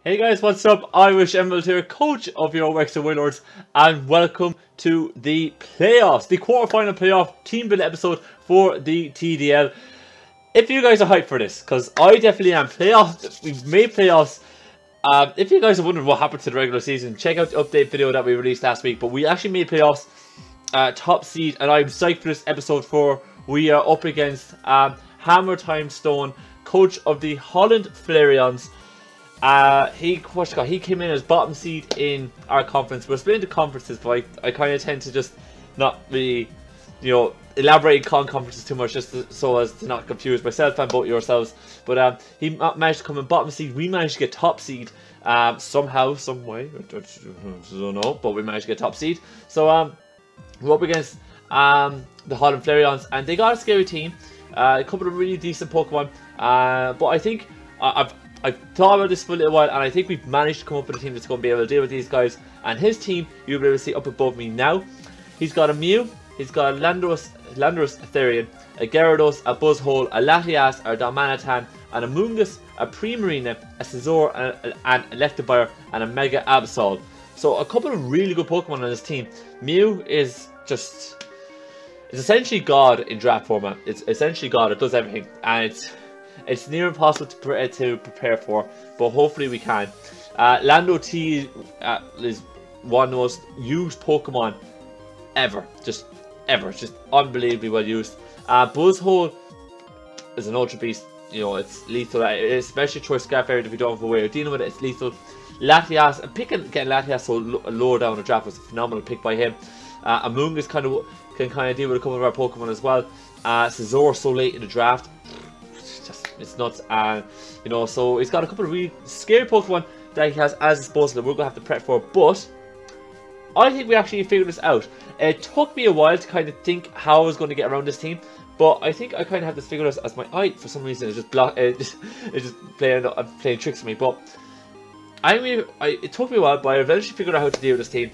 Hey guys, what's up? IrishEmerald here, coach of your Wexford Wailords, and welcome to the playoffs, the quarterfinal playoff team build episode for the TDL. If you guys are hyped for this, because I definitely am. We've made playoffs. If you guys are wondering what happened to the regular season, check out the update video that we released last week. But we actually made playoffs, top seed, and I'm psyched for this episode 4. We are up against Hammer Time Stone, coach of the Holland Flareons. He came in as bottom seed in our conference. We're split into conferences, but I kind of tend to just not really, elaborate on conferences too much, just so as to not confuse myself and both yourselves. But he managed to come in bottom seed. We managed to get top seed somehow, some way. I don't know, but we managed to get top seed. So we're up against the Holland Flareons, and they got a scary team. A couple of really decent Pokemon, but I think I've thought about this for a little while, and I think we've managed to come up with a team that's going to be able to deal with these guys. And his team, you'll be able to see up above me now. He's got a Mew, he's got a Landorus Therian, a Gyarados, a Buzzhole, a Latias, a Darmanitan, an Amoonguss, a Primarina, a Scizor, and a Electivire, and a Mega Absol. So a couple of really good Pokemon on this team. Mew is just... it's essentially God in draft format. It's essentially God. It does everything, and it's near impossible to prepare for, but hopefully we can. Lando T is one of the most used Pokemon ever. Just unbelievably well used. Buzzhole is an Ultra Beast. It's lethal, especially Choice Scarf area. If you don't have a way of dealing with it, it's lethal. Latias, and getting Latias so lower down the draft was a phenomenal pick by him. Amoonguss can deal with a couple of our Pokemon as well. Scizor so late in the draft, it's nuts. So he's got a couple of really scary Pokemon that he has as disposal that we're going to have to prep for. But I think we actually figured this out. It took me a while to kind of think how I was going to get around this team, but I think I kind of have this figured out as my eye. For some reason, it's just playing tricks on me. But it took me a while, but I eventually figured out how to deal with this team,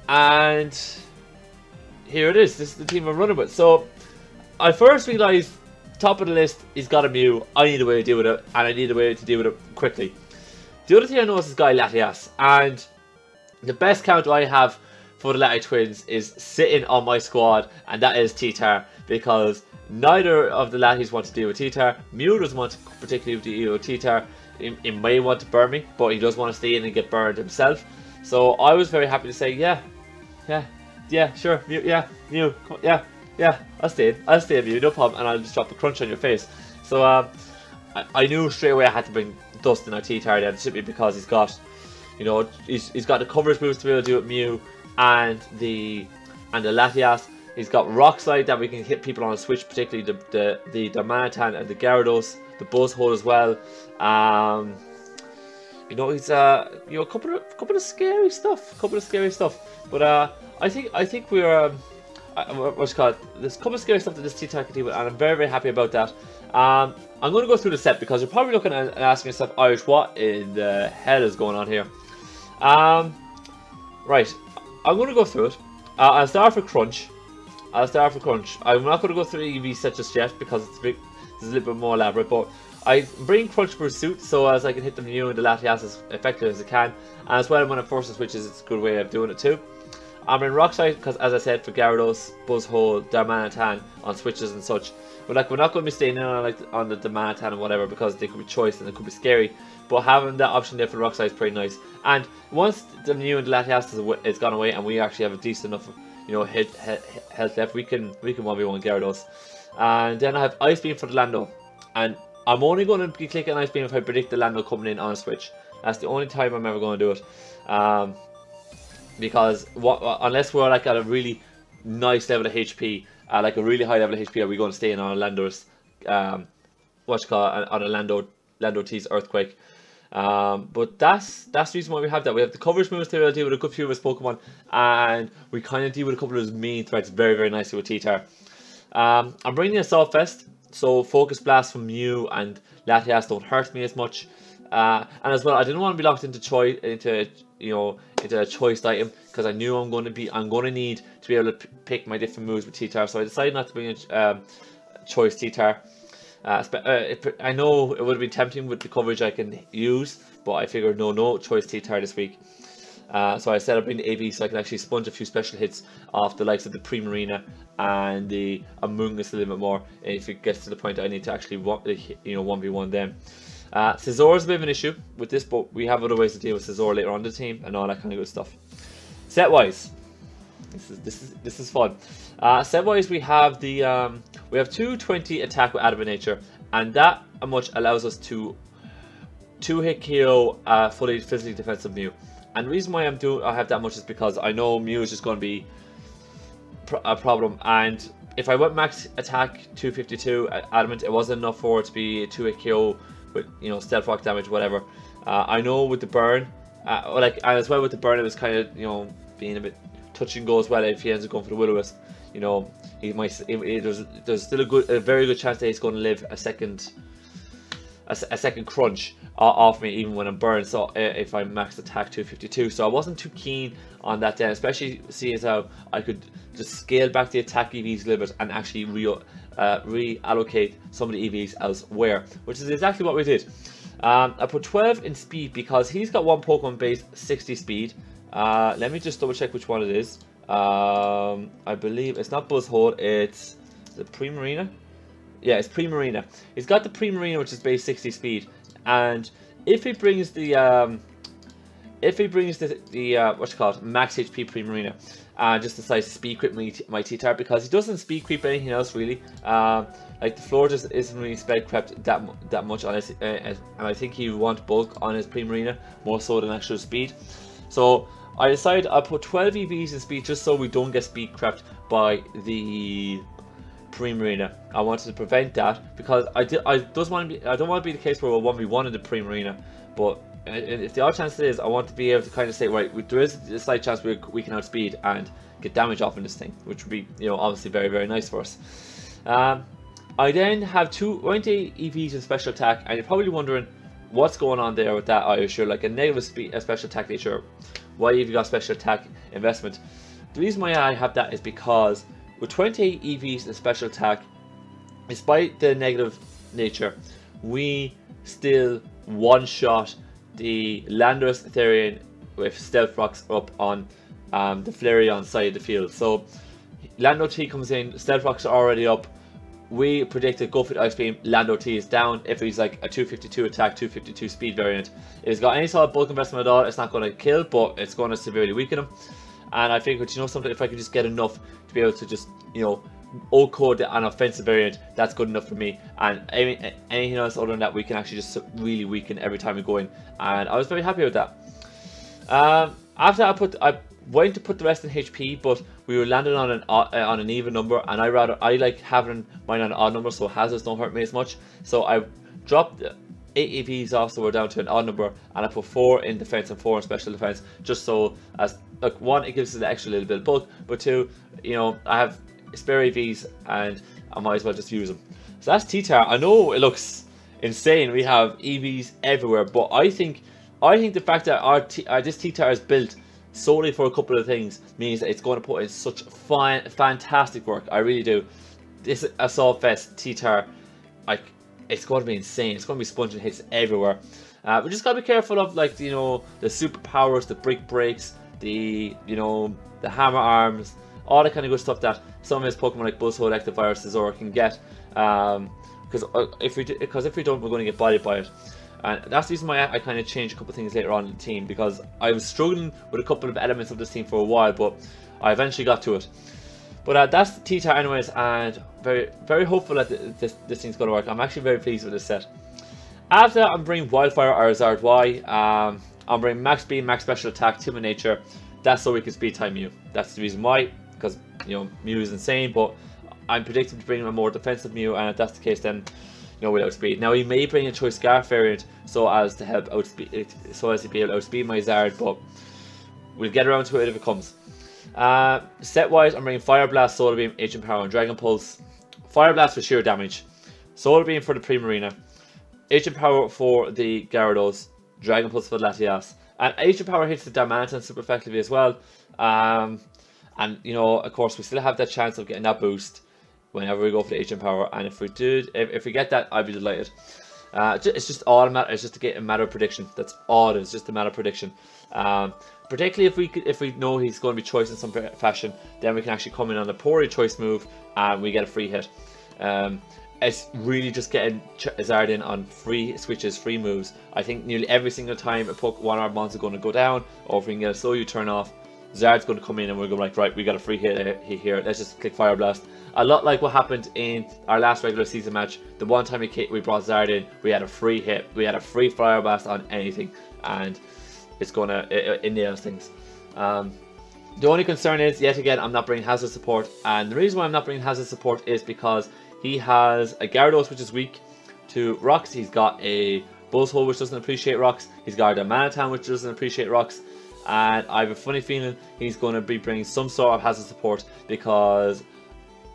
and here it is. This is the team I'm running with. So I first realised, top of the list, he's got a Mew. I need a way to deal with it, and I need a way to deal with it quickly. The other thing I know is this guy Latias, and the best counter I have for the Lati twins is sitting on my squad, and that is T-Tar, because neither of the Latis want to deal with T-Tar. Mew doesn't want to particularly deal with T-Tar. He may want to burn me, but he does want to stay in and get burned himself. So I was very happy to say, yeah, sure, Mew, Mew, I'll stay in, Mew, no problem, and I'll just drop the crunch on your face. So I knew straight away I had to bring Dustin or T-Tar down, simply because he's got, he's got the coverage moves to be able to do with Mew and the Latias. He's got Rock Slide that we can hit people on a switch, particularly the Darmanitan and the Gyarados, the Buzzhole as well. He's a couple of scary stuff, but I think we're what's it called? There's a couple of scary stuff that this T-Tar can deal with, and I'm very, very happy about that. I'm going to go through the set, because you're probably looking and asking yourself, Irish, what in the hell is going on here? Right, I'm going to go through it. I'll start for Crunch. I'm not going to go through the EV set just yet, because it's a little bit more elaborate, but I bring Crunch Pursuit so as I can hit the Mew and the Latias as effectively as I can, and as well when it forces switches, it's a good way of doing it too. I'm in Rock Slide because, as I said, for Gyarados, Buzzhole, Darmanitan on switches and such. But we're not going to be staying in on the Darmanitan and whatever, because they could be choice and it could be scary. But having that option there for Rock Slide is pretty nice. And once the Mew and the Latias is gone away, and we actually have a decent enough, health left, we can 1v1 Gyarados. And then I have Ice Beam for the Lando, and I'm only going to be clicking Ice Beam if I predict the Lando coming in on a switch. That's the only time I'm ever going to do it. Because unless we're like at a really nice level of HP, like a really high level of HP, are we going to stay in on a Lando's, on a Lando T's Earthquake? But that's the reason why we have that. We have the coverage moves to deal with a good few of his Pokemon, and we kind of deal with a couple of his main threats very, very nicely with T-Tar. I'm bringing Assault Vest, so Focus Blast from Mew and Latias don't hurt me as much. And as well, I didn't want to be locked into a choice item, because I knew I'm going to need to be able to pick my different moves with T-Tar. So I decided not to bring a choice T-Tar. I know it would have been tempting with the coverage I can use, but I figured no choice T-Tar this week. So I set up in the AV so I can actually sponge a few special hits off the likes of the Primarina and the Among Us a little bit more if it gets to the point I need to actually 1v1 them. Scizor is a bit of an issue with this, but we have other ways to deal with Scizor later on in the team and all that kind of good stuff. Set wise, this is fun. Set wise, we have the we have 220 attack with Adamant Nature, and that much allows us to 2-hit KO fully physically defensive Mew. And the reason why I have that much is because I know Mew is just going to be a problem, and if I went max attack 252 Adamant, it wasn't enough for it to be a 2-hit KO with stealth rock damage, whatever. I know with the burn, and as well with the burn, it was kind of being a bit touch and go as well. If he ends up going for the Will-O-Wisp, he might. There's still a very good chance that he's going to live a second crunch off me even when I'm burned. So if I max attack 252, so I wasn't too keen on that then, especially seeing as how I could just scale back the attack EVs a little bit and actually reallocate some of the EVs elsewhere, which is exactly what we did. I put 12 in speed because he's got one Pokemon base 60 speed. Let me just double check which one it is. I believe it's not Buzzhold, it's the Primarina. Yeah, it's Primarina. He's got the Primarina, which is base 60 speed, and if he brings the what's it called, max HP Primarina, and just decides to speed creep my T-Tar, because he doesn't speed creep anything else really. Like the floor just isn't really sped crept that much on it, and I think he would want bulk on his Primarina more so than actual speed. So I decided I'll put 12 EVs in speed just so we don't get speed crept by the Primarina. I wanted to prevent that because I don't want to be the case where we're 1v1 in the Primarina, but if the odd chance it is, I want to be able to kind of say, right, there is a slight chance we can outspeed and get damage off in this thing, which would be obviously very nice for us. I then have 20 EVs in special attack, and you're probably wondering what's going on there with that, Irish. You're like a negative special attack nature. Why have you got special attack investment? The reason why I have that is because with 20 EVs in special attack, despite the negative nature, we still one-shot the Landorus Therian with Stealth Rocks up on the Flareon side of the field. So Lando T comes in, Stealth Rocks are already up. We predicted go for the Ice Beam, Lando T is down. If he's like a 252 attack, 252 speed variant, if he's got any sort of bulk investment at all, it's not going to kill, but it's going to severely weaken him. And I figured, something, if I could just get enough to be able to just, O-code an offensive variant, that's good enough for me. And anything else other than that, we can actually just really weaken every time we go in. And I was very happy with that. After that, I went to put the rest in HP, but we were landing on an even number, and I like having mine on an odd number, so hazards don't hurt me as much. So I dropped 8 EVs off, so we're down to an odd number, and I put 4 in defense and 4 in special defense, just so as like 1, it gives us an extra little bit of bulk, but 2, I have spare EVs and I might as well just use them. So that's T-Tar. I know it looks insane, we have EVs everywhere, but I think the fact that this T-Tar is built solely for a couple of things means that it's going to put in such fantastic work. I really do. This Assault Fest T-Tar, like, it's going to be insane. It's going to be sponging hits everywhere. We just got to be careful of, like, the superpowers, the brick breaks, the hammer arms, all that kind of good stuff that some of his Pokemon like Buzzhold, Electivire, Scizor can get. Because if we don't, we're going to get bodied by it. And that's the reason why I kind of changed a couple of things later on in the team, because I was struggling with a couple of elements of this team for a while, but I eventually got to it. But that's T-Tar anyways, and very hopeful that this thing's going to work. I'm actually very pleased with this set. After that, I'm bringing Wildfire Charizard Y. I'm bringing Max Speed, Max Special Attack, Timid Nature. That's so we can speed time Mew. That's the reason why, because Mew is insane, but I'm predicting to bring him a more defensive Mew, and if that's the case, then we'll outspeed. Now he may bring a Choice Scarf variant so as to help outspeed, so as to be able to outspeed my Zard, but we'll get around to it if it comes. Set wise, I'm bringing Fire Blast, Solar Beam, Ancient Power, and Dragon Pulse. Fire Blast for sheer damage, Solar Beam for the Primarina, Ancient Power for the Gyarados, Dragon Pulse for the Latias, and Ancient Power hits the Darmanitan super effectively as well. And of course, we still have that chance of getting that boost whenever we go for the HM power. And if we if we get that, I'd be delighted. It's just automatic. It's just a matter of prediction. That's all it is. Just a matter of prediction. Particularly if we know he's going to be choice in some fashion, then we can actually come in on a poorly choice move and we get a free hit. It's really just getting Zard in on free switches, free moves. I think nearly every single time one of our mons is going to go down, or if we can get a slow U-turn off, Zard's going to come in and we're going like, right, we got a free hit here. Let's just click Fire Blast. A lot like what happened in our last regular season match. The one time we brought Zard in, we had a free hit. We had a free Fire Blast on anything, and it's going to it nails things. The only concern is, yet again, I'm not bringing Hazard support, and the reason why I'm not bringing Hazard support is because he has a Gyarados which is weak to rocks. He's got a Buzzhole which doesn't appreciate rocks. He's got a Manatan which doesn't appreciate rocks. And I have a funny feeling he's going to be bringing some sort of Hazard support, because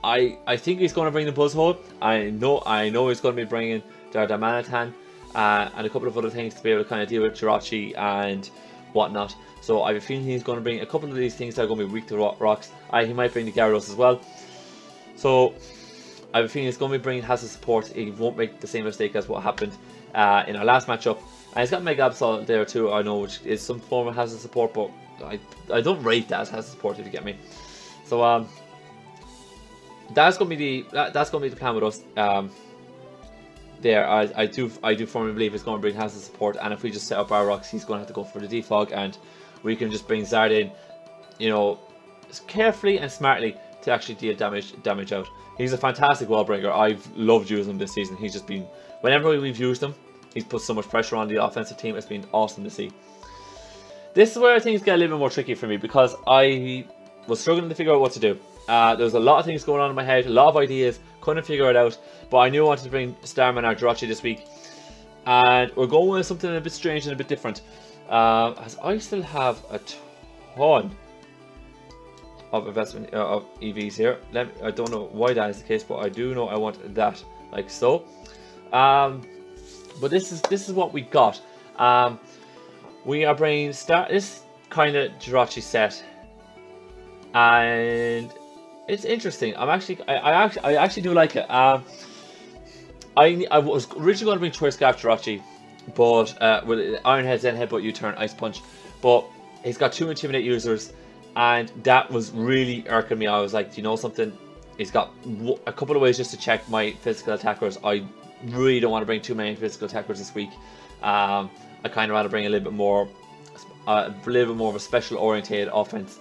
I think he's going to bring the Buzzhole. I know he's going to be bringing the Manatan and a couple of other things to be able to kind of deal with Jirachi and whatnot. So I have a feeling he's going to bring a couple of these things that are going to be weak to rocks. He might bring the Gyarados as well. So I have a feeling he's going to be bringing Hazard support. He won't make the same mistake as what happened in our last matchup. And he's got Mega Absol there too, I know, which is some form of Hazard support, but I don't rate that as Hazard support, if you get me. So that's going to be the plan with us. There, I do firmly believe he's going to bring Hazard support, and if we just set up our rocks, he's going to have to go for the defog, and we can just bring Zard in, you know, carefully and smartly to actually deal damage out. He's a fantastic wall breaker. I've loved using him this season. He's just been, whenever we've used him, he's put so much pressure on the offensive team. It's been awesome to see. This is where things get a little bit more tricky for me, because I was struggling to figure out what to do. There was a lot of things going on in my head, a lot of ideas, couldn't figure it out, but I knew I wanted to bring Starman or Jirachi this week, and we're going with something a bit strange and a bit different. As I still have a ton of investment of EVs here. I don't know why that is the case, but I do know I want that, like so. But this is what we got. We are bringing this kind of Jirachi set, and it's interesting. I actually do like it. I was originally going to bring Choice Scarf Jirachi, but with Iron Head, Zen Headbutt, U-turn, Ice Punch, but he's got 2 Intimidate users, and that was really irking me. I was like, do you know something? He's got a couple of ways just to check my physical attackers. I really don't want to bring too many physical attackers this week. I kind of rather bring a little bit more of a special orientated offense.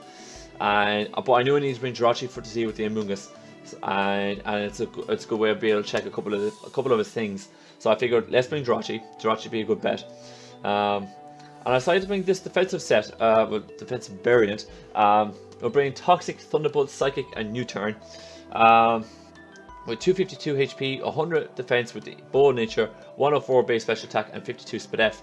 But I knew I needed to bring Jirachi to see with the Amoonguss, and it's a good way of being able to check a couple of his things. So I figured, let's bring Jirachi. Jirachi would be a good bet. And I decided to bring this defensive set, with defensive variant. We're bringing Toxic, Thunderbolt, Psychic, and U-turn. With 252 HP, 100 defense with the Bold Nature, 104 base special attack, and 52 Speed F.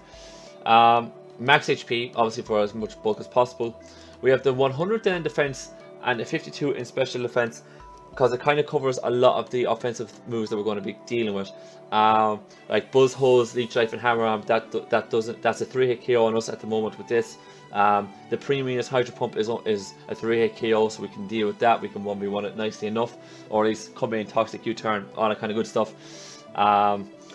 Max HP, obviously for as much bulk as possible. We have the 100 in defense and the 52 in special defense, because it kind of covers a lot of the offensive moves that we're going to be dealing with. Like Buzz Holes, Leech Life, and Hammer Arm. That's a 3-hit KO on us at the moment with this. The Premium's Hydro Pump is a 3-hit KO, so we can deal with that. We can 1v1 it nicely enough, or at least come in Toxic U-turn, all that kind of good stuff.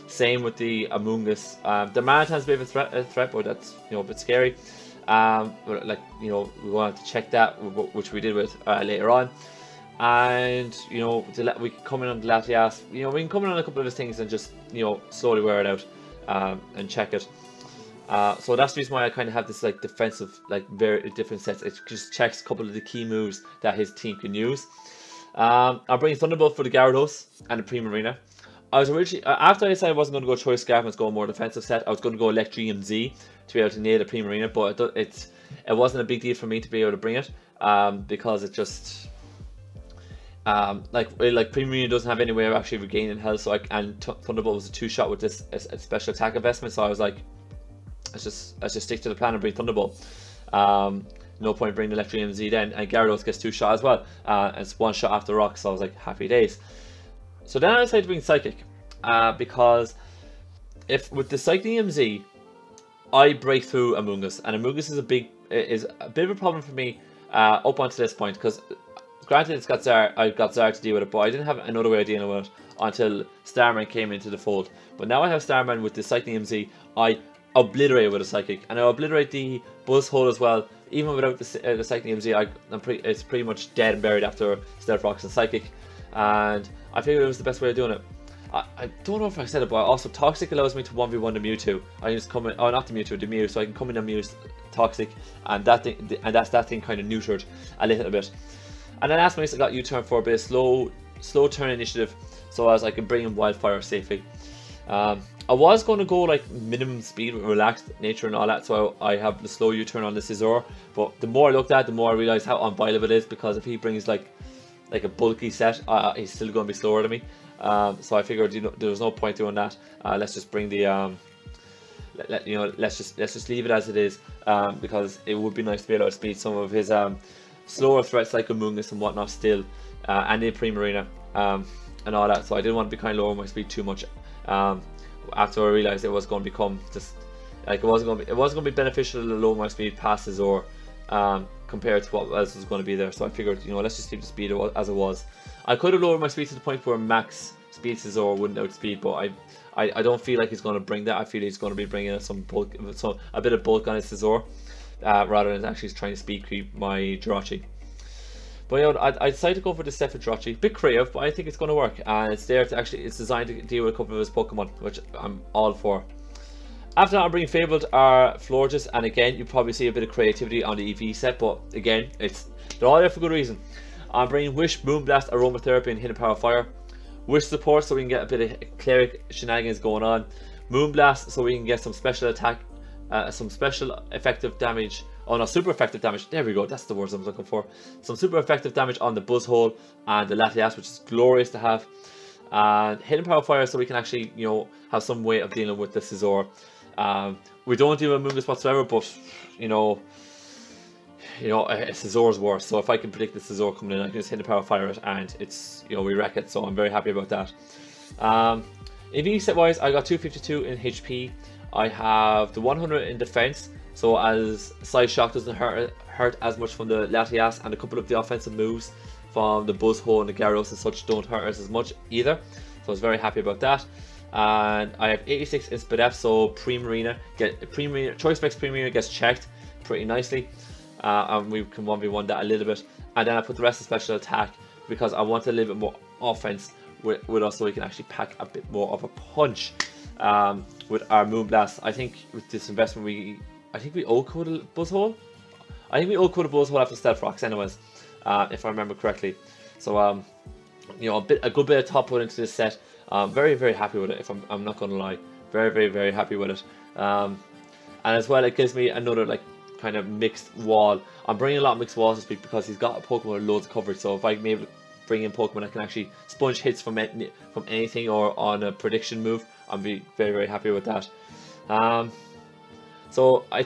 Same with the Amoonguss. The Manatan's a bit of a threat, but that's, you know, a bit scary. But like, you know, we wanted to check that, which we did with later on. And, you know, we can come in on the Latias. You know, we can come in on a couple of those things and just, you know, slowly wear it out and check it. So that's the reason why I kind of have this like defensive, like very different sets. It just checks a couple of the key moves that his team can use. I'm bringing Thunderbolt for the Gyarados and the Primarina. I was originally, after I decided I wasn't going to go Choice Scarf and was going more defensive set, I was going to go Electrium Z to be able to nail the Primarina, but it wasn't a big deal for me to be able to bring it, because it just like Primarina doesn't have any way of actually regaining health, so and Thunderbolt was a 2-shot with this a special attack investment, so I was like, let's just stick to the plan and bring Thunderbolt. No point bringing Electrium Z then, and Gyarados gets 2-shot as well, and it's 1 shot after Rock, so I was like, happy days. So then I decided to bring Psychic, because if with the Cycling Z, I break through Amoonguss, and Amoonguss is a bit of a problem for me up until this point, because granted, it's got Zar. I've got Zar to deal with it, but I didn't have another way of dealing with it until Starman came into the fold. But now I have Starman with the Psychic MZ. I obliterate with a Psychic, and I obliterate the Buzzhole as well. Even without the Psychic MZ, it's pretty much dead and buried after Stealth Rocks and Psychic, and I figured it was the best way of doing it. I don't know if I said it, but also Toxic allows me to 1v1 the Mewtwo. I can just come in, oh not the Mewtwo, the Mew, so I can come in and Mew Toxic, and that thing kind of neutered a little bit. And then last minute I got U-turn for a bit of slow turn initiative, so as I can bring in Wildfire safely. I was going to go like minimum speed with relaxed nature and all that, so I have the slow U-turn on the Scizor. But the more I looked at it, the more I realised how unviable it is, because if he brings like a bulky set, he's still going to be slower than me. So I figured, there was no point doing that. Let's just bring the let's just leave it as it is, because it would be nice to be able to speed some of his slower threats like Amoonguss and whatnot still, and the Primarina and all that. So I didn't want to be kind of lowering my speed too much. After I realised it was going to become just like it wasn't going to be beneficial to lower my speed past Scizor, compared to what else was going to be there. So I figured, let's just keep the speed as it was. I could have lowered my speed to the point where max speed Scizor wouldn't outspeed, but I don't feel like he's going to bring that. I feel he's going to be bringing some bulk, a bit of bulk on his Scizor, rather than actually trying to speed creep my Jirachi. But I decided to go for the Steph Jirachi. Bit creative, but I think it's going to work, and it's designed to deal with a couple of his Pokemon, which I'm all for. After that, I'm bringing Fabled Florges, and again, you probably see a bit of creativity on the EV set, but again, they're all there for good reason. I'm bringing Wish, Moonblast, Aromatherapy, and Hidden Power Fire. Wish support, so we can get a bit of cleric shenanigans going on. Moonblast, so we can get some special attack, some special effective damage. Oh no, super effective damage. There we go, that's the words I was looking for. Some super effective damage on the Buzzhole and the Latias, which is glorious to have. And Hidden Power Fire, so we can actually, have some way of dealing with the Scizor. We don't deal with Moonblast whatsoever, but Scizor's worse. So if I can predict the Scizor coming in, I can just hit the Power Fire it, and it's we wreck it. So I'm very happy about that. EV set wise, I got 252 in HP. I have the 100 in defense, so as Size Shock doesn't hurt as much from the Latias, and a couple of the offensive moves from the Buzzhole and the Gyarados and such don't hurt us as much either. So I was very happy about that. And I have 86 in Spadef, so Choice Specs Primarina gets checked pretty nicely, and we can 1v1 that a little bit. And then I put the rest of special attack because I want a little bit more offense with us, so we can actually pack a bit more of a punch with our Moonblast. I think with this investment, I think we old-coded Buzzhole. I think we old-coded Buzzhole after Stealth Rocks anyways, if I remember correctly. So a good bit of top put into this set. Very, very happy with it, if I'm not going to lie. Very, very, very happy with it. And as well, it gives me another kind of mixed wall. I'm bringing a lot of mixed walls this week because he's got a Pokemon with loads of coverage. So if I can able to bring in Pokemon that can actually sponge hits from anything or on a prediction move, I'm very, very happy with that. So I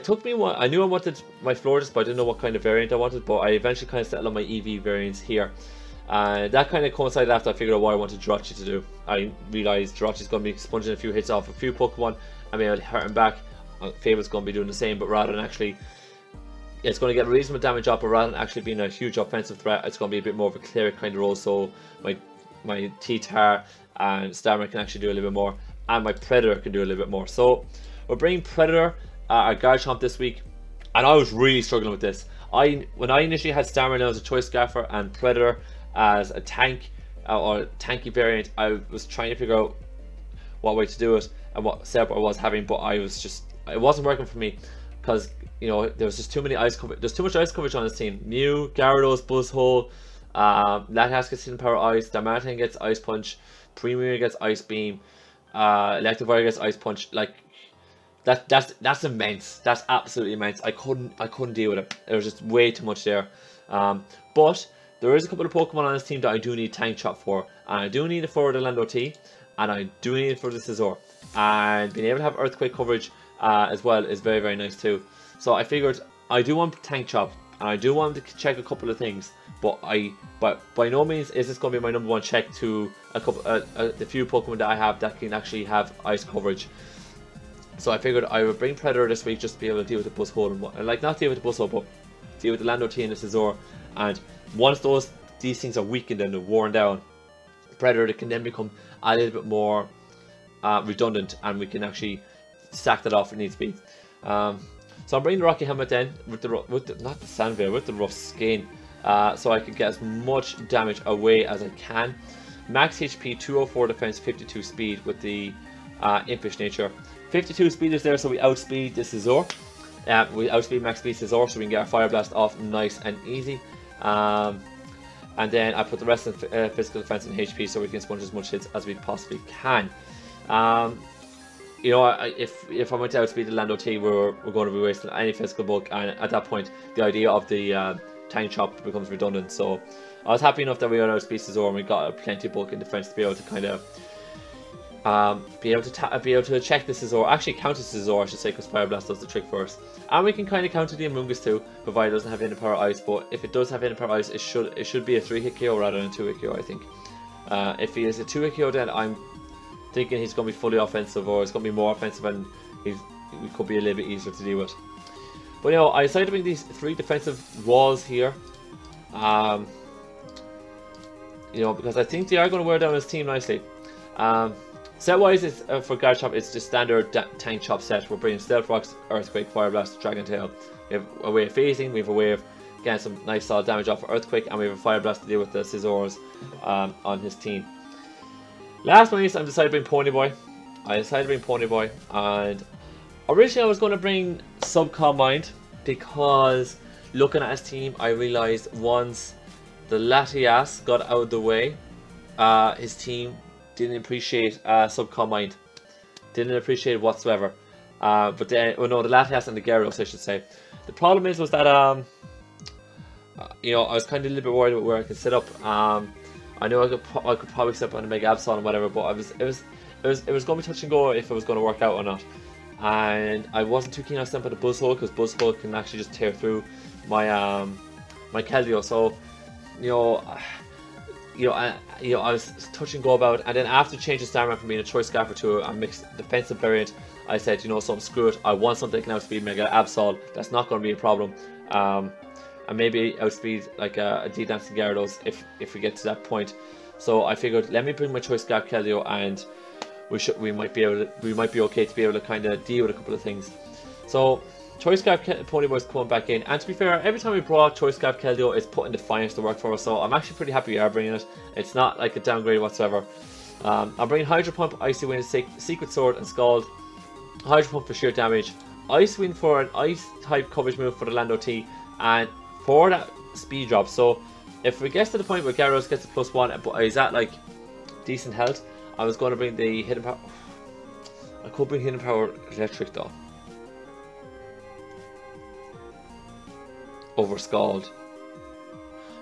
knew I wanted my Florges, but I didn't know what kind of variant I wanted. But I eventually kind of settled on my EV variants here. And that kind of coincided after I figured out what I wanted Jirachi to do. I realised Jirachi's going to be sponging a few hits off a few Pokemon, and maybe hurt him back. Fable's going to be doing the same, but rather than actually, it's going to get reasonable damage up, but rather than actually being a huge offensive threat, it's going to be a bit more of a cleric kind of role. So my T-Tar and Starman can actually do a little bit more, and my Predator can do a little bit more. So we're bringing Predator, our Garchomp this week, and I was really struggling with this. When I initially had Starman as a choice Gaffer and Predator as a tank or tanky variant, I was trying to figure out what way to do it and what setup I was having, but it wasn't working for me because there was just too many ice coverage. There's too much ice coverage on this team. Mew, Gyarados, Buzzhole, Latias gets Hidden Power Ice, Darmanitan gets Ice Punch, Premier gets Ice Beam, Electivire gets Ice Punch. That's immense. That's absolutely immense. I couldn't deal with it. There was just way too much there. But there is a couple of Pokemon on this team that I do need Tank Chop for, and I do need it for the Lando T, and I do need it for the Scizor. And being able to have Earthquake coverage as well is very, very nice too. So I figured I do want Tank Chop, and I do want to check a couple of things, but by no means is this going to be my number one check to the few Pokemon that I have that can actually have ice coverage. So I figured I would bring Predator this week just to be able to deal with the Buzzhole and not deal with the Buzzhole, but deal with the Lando T and the Scizor. And once those these things are weakened and worn down, Predator can then become a little bit more redundant, and we can actually sack that off if it needs to be. So I'm bringing the Rocky Helmet then, with the not the Sand Veil, with the rough skin, so I can get as much damage away as I can. Max HP, 204 defense, 52 speed with the Impish nature. 52 speed is there, so we outspeed the Scizor. We outspeed max speed Scizor, so we can get our Fire Blast off nice and easy. And then I put the rest of physical defense and HP, so we can sponge as much hits as we possibly can. You know, if I went to outspeed the Lando T, we're going to be wasting any physical bulk, and at that point, the idea of the Tank Chop becomes redundant. So I was happy enough that we had outspeed Scizor and we got plenty of bulk in defense to be able to kind of be able to check the Scizor, actually counter Scizor, I should say, because Fire Blast does the trick first. And we can kind of counter the Amoonguss too, provided it doesn't have Hidden Power Ice. But if it does have Hidden Power Ice, it should be a 3-hit KO rather than a 2-hit KO, I think. If he is a 2-hit KO, then I'm thinking he's going to be fully offensive, or it's going to be more offensive, and we could be a little bit easier to deal with. But you know, I decided to bring these 3 defensive walls here, you know, because I think they are going to wear down his team nicely. Set wise, it's for Guard Chop, it's just standard Tank Chop set. We're bringing Stealth Rocks, Earthquake, Fire Blast, Dragon Tail. We have a way of phasing, we have a way of getting some nice solid damage off of Earthquake, and we have a Fire Blast to deal with the Scizors on his team. Last one is I decided to bring Ponyboy. And originally I was going to bring Subcom Mind, because looking at his team, I realised once the Latias got out of the way, his team didn't appreciate Subcom Mind. Didn't appreciate it whatsoever. But then, well, no, the Latias and the Gyarados, I should say. The problem was that, you know, I was kind of a little bit worried about where I could set up. I know I could probably set up on a Mega Absol and whatever, but it was going to be touch and go if it was going to work out or not. And I wasn't too keen on setting up the Buzzhole, because Buzzhole can actually just tear through my my Keldeo. So, I was touch and go about, and then after changing Starman from being a Choice Scarfer to a mixed defensive variant, I said, you know something, screw it. I want something that can outspeed Mega Absol. That's not going to be a problem. And maybe outspeed like a D-Dancing Gyarados if we get to that point. So I figured, let me bring my Choice Scarf Keldeo, and we might be okay to be able to kind of deal with a couple of things. So Choice Scarf Ponyboy's coming back in, and to be fair, every time we brought Choice Scarf Keldeo, it's putting Defiance to work for us. So I'm actually pretty happy we are bringing it. It's not like a downgrade whatsoever. I'm bringing Hydro Pump, Icy Wind, Secret Sword, and Scald. Hydro Pump for sheer damage, Ice Wind for an Ice type coverage move for the Lando T, and for that speed drop. So if we get to the point where Gyarados gets a +1, but he's at like decent health, I was going to bring the Hidden Power. I could bring Hidden Power Electric though over Scald.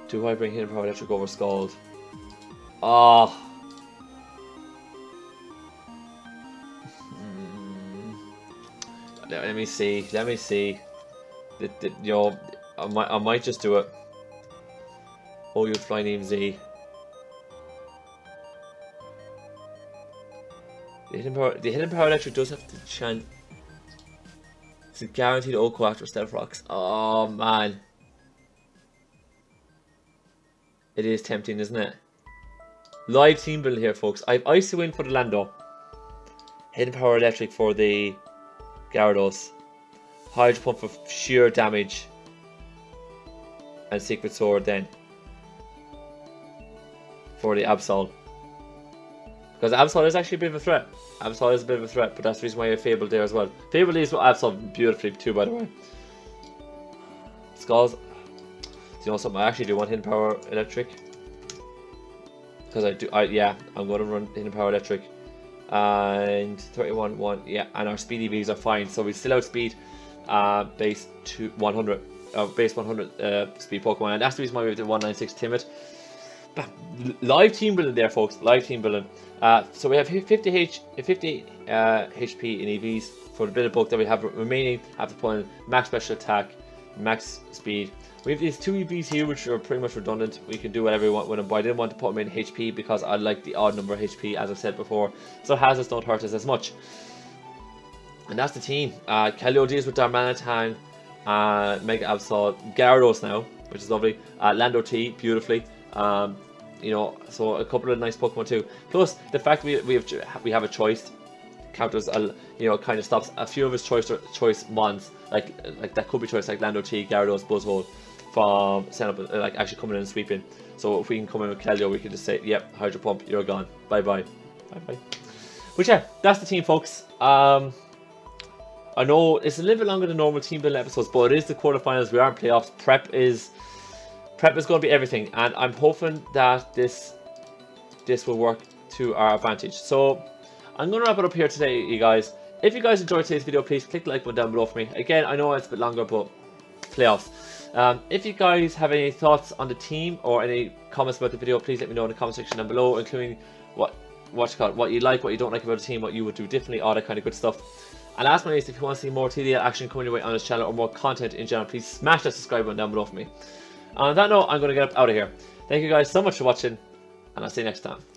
Do I bring Hidden Power Electric over Scald? Oh. Let me see. You know, I might just do it. Oh, you Flying EMZ. The Hidden Power Electric does have to chance. It's a guaranteed Oko after Stealth Rocks. Oh man. It is tempting, isn't it? Live team build here, folks. I have Icy Wind for the Lando. Hidden Power Electric for the Gyarados. Hydro Pump for sheer damage. And Secret Sword then for the Absol. Because Absol is actually a bit of a threat. Absol is a bit of a threat, but that's the reason why I have Fable there as well. Fable leaves with Absol beautifully too, by the way. Skulls. Do you know something? I actually do want Hidden Power Electric. Because yeah, I'm going to run Hidden Power Electric. And 31-1, yeah, and our speedy Vs are fine. So we still outspeed base 100 speed Pokemon, and that's the reason why we have the 196 Timid. Live team building there, folks. Live team building. So we have 50 HP in EVs for the bit of bulk that we have remaining after pulling max special attack, max speed. We have these 2 EVs here which are pretty much redundant. We can do whatever we want with them, but I didn't want to put them in HP because I like the odd number of HP, as I said before. So hazards don't hurt us as much. And that's the team. Keldeo deals with Darmanitan, Mega Absol, Gyarados now, which is lovely. Lando T, beautifully. You know, so a couple of nice Pokemon too. Plus the fact we have a choice counters, you know, kind of stops a few of his choice mons like that could be choice, like Lando T, Gyarados, Buzzwole, from setting up like actually coming in and sweeping. So if we can come in with Keldeo, we can just say, yep, Hydro Pump, you're gone, bye bye. But yeah, that's the team, folks. I know it's a little bit longer than normal team building episodes, but it is the quarterfinals. We are in playoffs. Prep is going to be everything, and I'm hoping that this will work to our advantage. So I'm going to wrap it up here today, you guys. If you guys enjoyed today's video, please click the like button down below for me. Again, I know it's a bit longer, but playoffs. If you guys have any thoughts on the team or any comments about the video, please let me know in the comment section down below, including what you like, what you don't like about the team, what you would do differently, all that kind of good stuff. And last but not least, if you want to see more TDL action coming your way on this channel or more content in general, please smash that subscribe button down below for me. And on that note, I'm going to get out of here. Thank you guys so much for watching, and I'll see you next time.